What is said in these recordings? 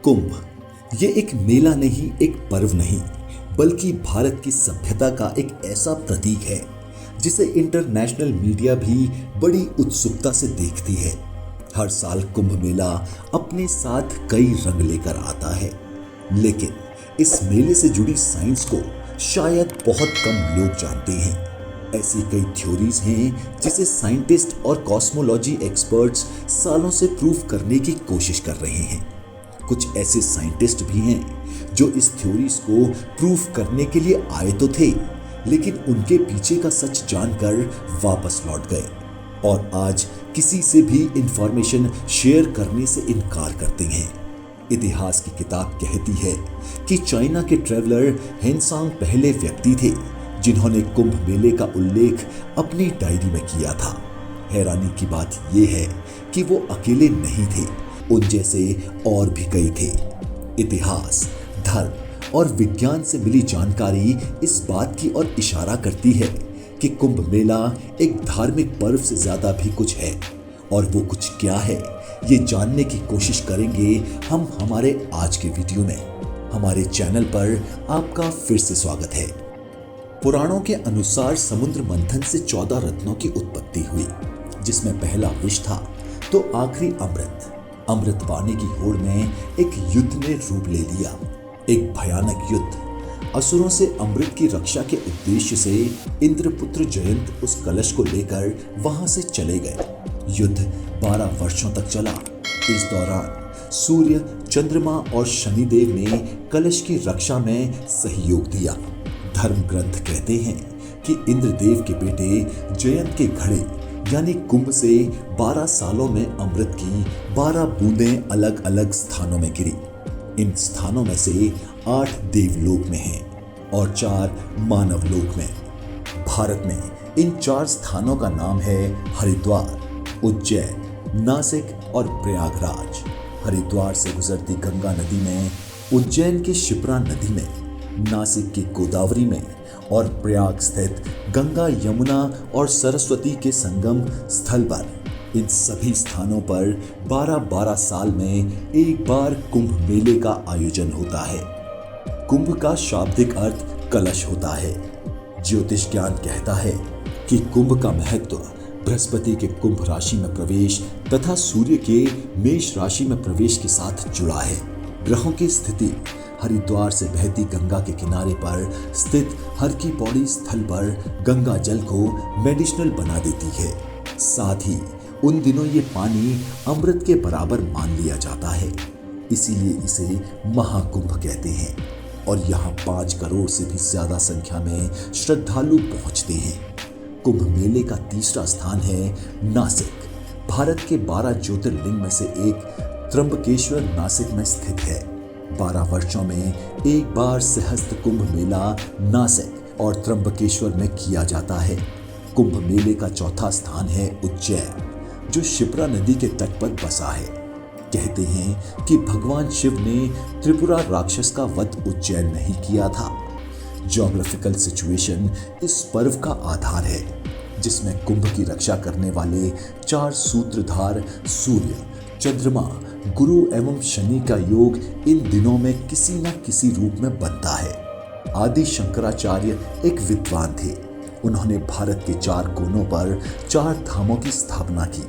कुंभ ये एक मेला नहीं, एक पर्व नहीं, बल्कि भारत की सभ्यता का एक ऐसा प्रतीक है जिसे इंटरनेशनल मीडिया भी बड़ी उत्सुकता से देखती है। हर साल कुंभ मेला अपने साथ कई रंग लेकर आता है, लेकिन इस मेले से जुड़ी साइंस को शायद बहुत कम लोग जानते हैं। ऐसी कई थ्योरीज हैं जिसे साइंटिस्ट और कॉस्मोलॉजी एक्सपर्ट्स सालों से प्रूव करने की कोशिश कर रहे हैं। कुछ ऐसे साइंटिस्ट भी हैं जो इस थ्योरीज को प्रूव करने के लिए आए तो थे, लेकिन उनके पीछे का सच जानकर वापस लौट गए और आज किसी से भी इंफॉर्मेशन शेयर करने से इनकार करते हैं। इतिहास की किताब कहती है कि चाइना के ट्रैवलर हेनसांग पहले व्यक्ति थे जिन्होंने कुंभ मेले का उल्लेख अपनी डायरी में किया था। हैरानी की बात यह है कि वो अकेले नहीं थे, उन जैसे और भी कई थे। इतिहास, धर्म और विज्ञान से मिली जानकारी इस बात की ओर इशारा करती है कि कुंभ मेला एक धार्मिक पर्व से ज्यादा भी कुछ है, और वो कुछ क्या है ये जानने की कोशिश करेंगे हम हमारे आज के वीडियो में। हमारे चैनल पर आपका फिर से स्वागत है। पुराणों के अनुसार समुद्र मंथन से 14 रत्नों की उत्पत्ति हुई, जिसमें पहला विष था तो आखिरी अमृत। अमृत पाने की होड़ में एक युद्ध ने रूप ले लिया, एक भयानक युद्ध। असुरों से अमृत की रक्षा के उद्देश्य से इंद्रपुत्र जयंत उस कलश को लेकर वहां से चले गए। युद्ध 12 वर्षों तक चला। इस दौरान सूर्य, चंद्रमा और शनिदेव ने कलश की रक्षा में सहयोग दिया। धर्म ग्रंथ कहते हैं कि इंद्रदेव के बेटे जयंत के घड़े यानी कुंभ से 12 सालों में अमृत की 12 बूंदें अलग अलग स्थानों में गिरी। इन स्थानों में से 8 देवलोक में हैं और 4 मानव लोक में। भारत में इन 4 स्थानों का नाम है हरिद्वार, उज्जैन, नासिक और प्रयागराज। हरिद्वार से गुजरती गंगा नदी में, उज्जैन के शिप्रा नदी में, नासिक की गोदावरी में और प्रयाग स्थित गंगा, यमुना और सरस्वती के संगम स्थल पर, इन सभी स्थानों पर 12-12 साल में एक बार कुंभ मेले का आयोजन होता है। कुंभ का शाब्दिक अर्थ कलश होता है। ज्योतिष ज्ञान कहता है कि कुंभ का महत्व बृहस्पति के कुंभ राशि में प्रवेश तथा सूर्य के मेष राशि में प्रवेश के साथ जुड़ा है। ग्रहों की स्थिति हरिद्वार से बहती गंगा के किनारे पर स्थित हर की पौड़ी स्थल पर गंगा जल को मेडिसिनल बना देती है। साथ ही उन दिनों ये पानी अमृत के बराबर मान लिया जाता है, इसीलिए इसे महाकुंभ कहते हैं। और यहाँ 5 करोड़ से भी ज्यादा संख्या में श्रद्धालु पहुंचते हैं। कुंभ मेले का तीसरा स्थान है नासिक। भारत के 12 ज्योतिर्लिंग में से एक त्र्यंबकेश्वर नासिक में स्थित है। 12 वर्षों में एक बार सहस्त्र कुंभ मेला नासिक और त्र्यंबकेश्वर में किया जाता है। कुंभ मेले का चौथा स्थान है उज्जैन, जो शिप्रा नदी के तट पर बसा है। कहते हैं कि भगवान शिव ने त्रिपुरा राक्षस का वध उज्जैन में ही किया था। ज्योग्राफिकल सिचुएशन इस पर्व का आधार है, जिसमें कुंभ की रक्षा करने वाले 4 सूत्रधार सूर्य, चंद्रमा, गुरु एवं शनि का योग इन दिनों में किसी न किसी रूप में बनता है। आदि शंकराचार्य एक विद्वान थे। उन्होंने भारत के 4 कोनों पर 4 धामों की स्थापना की,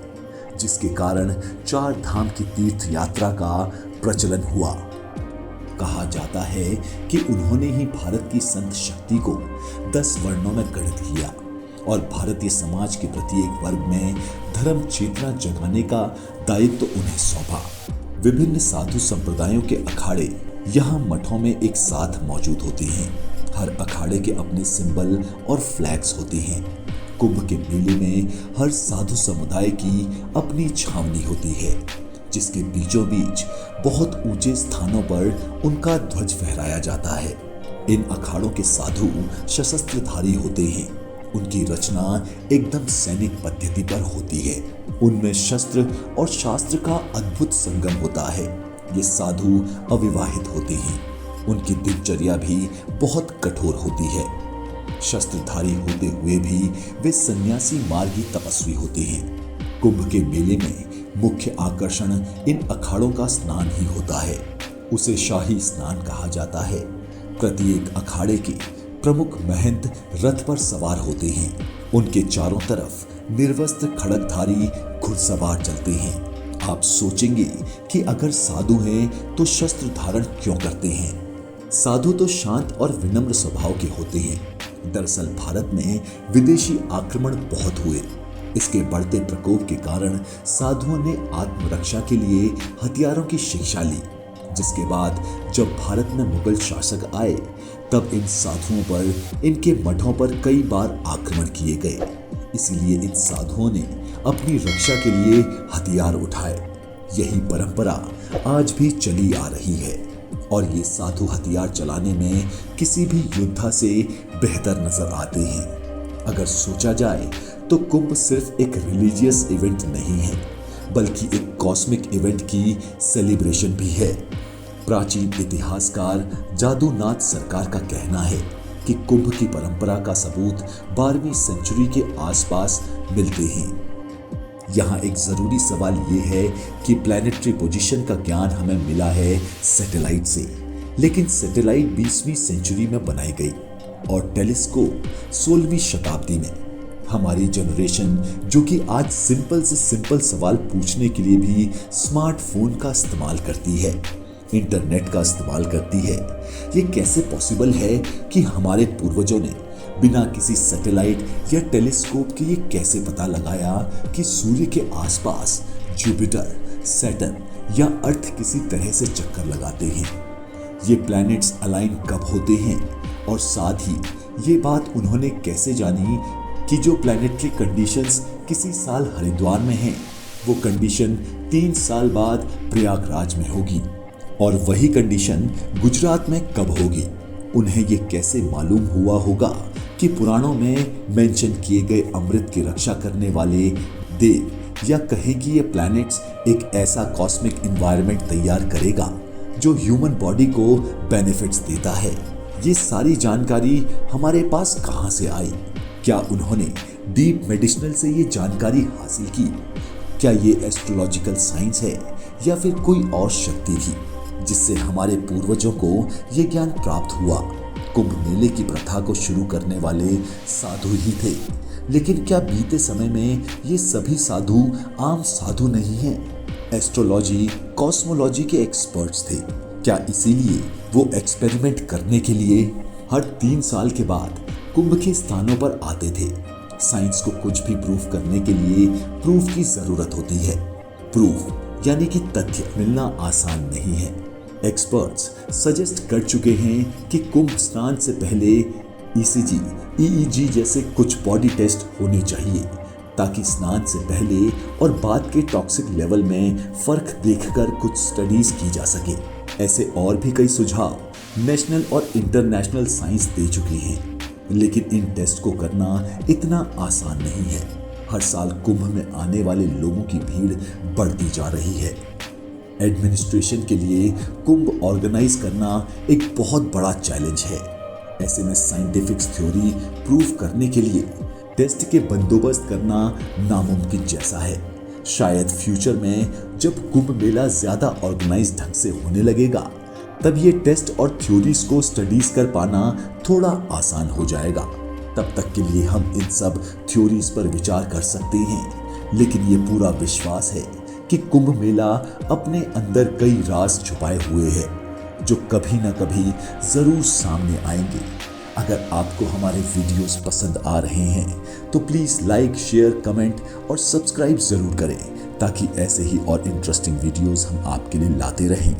जिसके कारण 4 धाम की तीर्थ यात्रा का प्रचलन हुआ। कहा जाता है कि उन्होंने ही भारत की संत शक्ति को 10 वर्णों में गढ़ किया और भारतीय समाज के प्रत्येक वर्ग में धर्म चेतना जगाने का दायित्व उन्हें सौंपा। विभिन्न साधु संप्रदायों के अखाड़े यहाँ मठों में एक साथ मौजूद होते हैं। हर अखाड़े के अपने सिंबल और फ्लैग्स होते हैं। कुंभ के मेले में हर साधु समुदाय की अपनी छावनी होती है, जिसके बीचों बीच बहुत ऊंचे स्थानों पर उनका ध्वज फहराया जाता है। इन अखाड़ों के साधु सशस्त्रधारी होते हैं। उनकी रचना एकदम सैनिक पद्धति पर होती है। उनमें शस्त्र और शास्त्र का अद्भुत संगम होता है। ये साधु अविवाहित होते हैं। उनकी दिनचर्या भी बहुत कठोर होती है। शस्त्रधारी होते हुए भी वे सन्यासी मार्गी तपस्वी होते हैं। कुंभ के मेले में मुख्य आकर्षण इन अखाड़ों का स्नान ही होता है। उसे शाही स्नान कहा जाता है। प्रत्येक अखाड़े के प्रमुख महंत रथ पर सवार होते हैं। उनके चारों तरफ निर्वस्त्र खड़गधारी घुड़सवार चलते हैं। आप सोचेंगे कि अगर साधु हैं तो शस्त्र धारण क्यों करते हैं? साधु तो शांत और विनम्र स्वभाव के होते हैं। दरअसल भारत में विदेशी आक्रमण बहुत हुए। इसके बढ़ते प्रकोप के कारण साधुओं ने आत्मरक्षा के लिए हथियारों की शिक्षा ली। जिसके बाद जब भारत में मुगल शासक आए तब इन साधुओं पर, इनके मठों पर कई बार आक्रमण किए गए। इसीलिए इन साधुओं ने अपनी रक्षा के लिए हथियार उठाए। यही परंपरा आज भी चली आ रही है और ये साधु हथियार चलाने में किसी भी योद्धा से बेहतर नजर आते हैं। अगर सोचा जाए तो कुंभ सिर्फ एक रिलीजियस इवेंट नहीं है, बल्कि एक कॉस्मिक इवेंट की सेलिब्रेशन भी है। प्राचीन इतिहासकार जादूनाथ सरकार का कहना है कि कुंभ की परंपरा का सबूत 12वीं सेंचुरी के आसपास मिलते हैं। यहाँ एक जरूरी सवाल ये है कि प्लैनेटरी पोजीशन का ज्ञान हमें मिला है सैटेलाइट से, लेकिन सैटेलाइट 20वीं सेंचुरी में बनाई गई और टेलीस्कोप 16वीं शताब्दी में। हमारी जनरेशन जो कि आज सिंपल से सिंपल सवाल पूछने के लिए भी स्मार्टफोन का इस्तेमाल करती है, इंटरनेट का इस्तेमाल करती है, ये कैसे पॉसिबल है कि हमारे पूर्वजों ने बिना किसी सैटेलाइट या टेलीस्कोप के ये कैसे पता लगाया कि सूर्य के आसपास जुपिटर, सैटर्न या अर्थ किसी तरह से चक्कर लगाते हैं? ये प्लैनेट्स अलाइन कब होते हैं और साथ ही ये बात उन्होंने कैसे जानी कि जो प्लैनेटरी कंडीशंस किसी साल हरिद्वार में हैं, वो कंडीशन 3 साल बाद प्रयागराज में होगी और वही कंडीशन गुजरात में कब होगी? उन्हें ये कैसे मालूम हुआ होगा कि पुराणों में मेंशन किए गए अमृत की रक्षा करने वाले देव, या कहें कि ये प्लैनेट्स एक ऐसा कॉस्मिक एनवायरनमेंट तैयार करेगा जो ह्यूमन बॉडी को बेनिफिट्स देता है? ये सारी जानकारी हमारे पास कहाँ से आई? क्या उन्होंने डीप मेडिसिनल से ये जानकारी हासिल की? क्या ये एस्ट्रोलॉजिकल साइंस है या फिर कोई और शक्ति थी जिससे हमारे पूर्वजों को ये ज्ञान प्राप्त हुआ? कुंभ मेले की प्रथा को शुरू करने वाले साधु ही थे, लेकिन क्या बीते समय में ये सभी साधु आम साधु नहीं हैं? एस्ट्रोलॉजी, कॉस्मोलॉजी के एक्सपर्ट्स थे। क्या इसीलिए वो एक्सपेरिमेंट करने के लिए हर 3 साल के बाद कुंभ के स्थानों पर आते थे? साइंस को कुछ भी प्रूफ करने के लिए प्रूफ की जरूरत होती है। प्रूफ यानी कि तथ्य मिलना आसान नहीं है। एक्सपर्ट्स सजेस्ट कर चुके हैं कि कुंभ स्नान से पहले ईसीजी, ईईजी जैसे कुछ बॉडी टेस्ट होने चाहिए ताकि स्नान से पहले और बाद के टॉक्सिक लेवल में फर्क देखकर कुछ स्टडीज की जा सके। ऐसे और भी कई सुझाव नेशनल और इंटरनेशनल साइंस दे चुकी हैं, लेकिन इन टेस्ट को करना इतना आसान नहीं है। हर साल कुंभ में आने वाले लोगों की भीड़ बढ़ती जा रही है। एडमिनिस्ट्रेशन के लिए कुंभ ऑर्गेनाइज करना एक बहुत बड़ा चैलेंज है। ऐसे में साइंटिफिक थ्योरी प्रूव करने के लिए टेस्ट के बंदोबस्त करना नामुमकिन जैसा है। शायद फ्यूचर में जब कुंभ मेला ज्यादा ऑर्गेनाइज ढंग से होने लगेगा तब ये टेस्ट और थ्योरीज को स्टडीज कर पाना थोड़ा आसान हो जाएगा। तब तक के लिए हम इन सब थ्योरीज पर विचार कर सकते हैं, लेकिन ये पूरा विश्वास है कि कुंभ मेला अपने अंदर कई राज छुपाए हुए हैं जो कभी ना कभी जरूर सामने आएंगे। अगर आपको हमारे वीडियोस पसंद आ रहे हैं तो प्लीज़ लाइक, शेयर, कमेंट और सब्सक्राइब ज़रूर करें ताकि ऐसे ही और इंटरेस्टिंग वीडियोस हम आपके लिए लाते रहें।